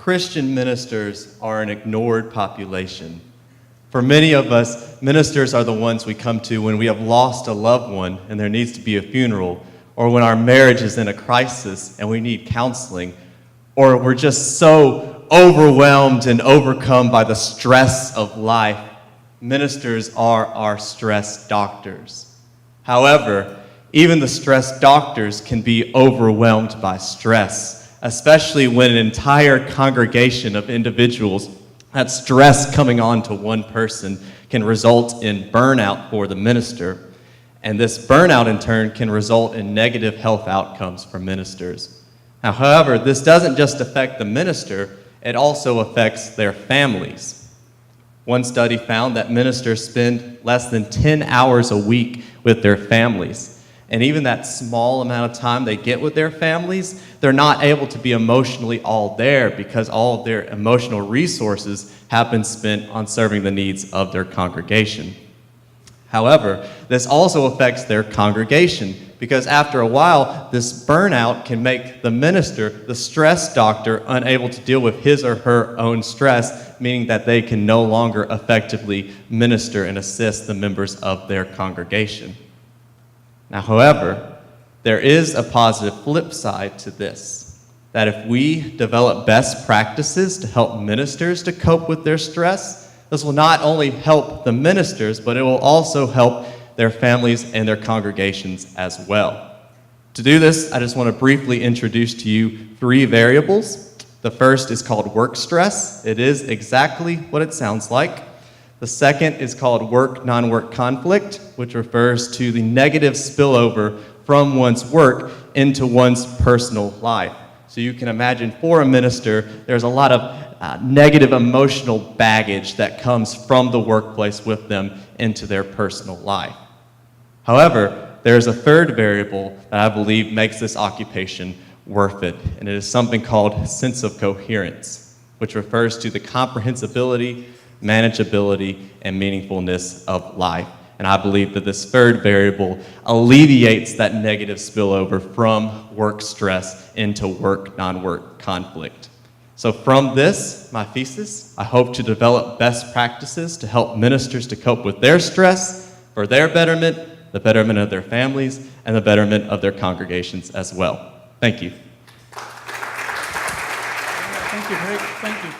Christian ministers are an ignored population. For many of us, ministers are the ones we come to when we have lost a loved one and there needs to be a funeral, or when our marriage is in a crisis and we need counseling, or we're just so overwhelmed and overcome by the stress of life. Ministers are our stress doctors. However, even the stress doctors can be overwhelmed by stress, especially when an entire congregation of individuals, that stress coming on to one person can result in burnout for the minister. And this burnout in turn can result in negative health outcomes for ministers. Now, however, this doesn't just affect the minister, it also affects their families. One study found that ministers spend less than 10 hours a week with their families. And even that small amount of time they get with their families, they're not able to be emotionally all there because all of their emotional resources have been spent on serving the needs of their congregation. However, this also affects their congregation because after a while, this burnout can make the minister, the stress doctor, unable to deal with his or her own stress, meaning that they can no longer effectively minister and assist the members of their congregation. Now, however, there is a positive flip side to this, that if we develop best practices to help ministers to cope with their stress, this will not only help the ministers, but it will also help their families and their congregations as well. To do this, I just want to briefly introduce to you 3 variables. The first is called work stress. It is exactly what it sounds like. The second is called work-non-work conflict, which refers to the negative spillover from one's work into one's personal life. So you can imagine for a minister, there's a lot of negative emotional baggage that comes from the workplace with them into their personal life. However, there's a third variable that I believe makes this occupation worth it, and it is something called sense of coherence, which refers to the comprehensibility, manageability, and meaningfulness of life. And I believe that this third variable alleviates that negative spillover from work stress into work-non-work conflict. So from this, my thesis, I hope to develop best practices to help ministers to cope with their stress for their betterment, the betterment of their families, and the betterment of their congregations as well. Thank you. Thank you, Rick. Thank you.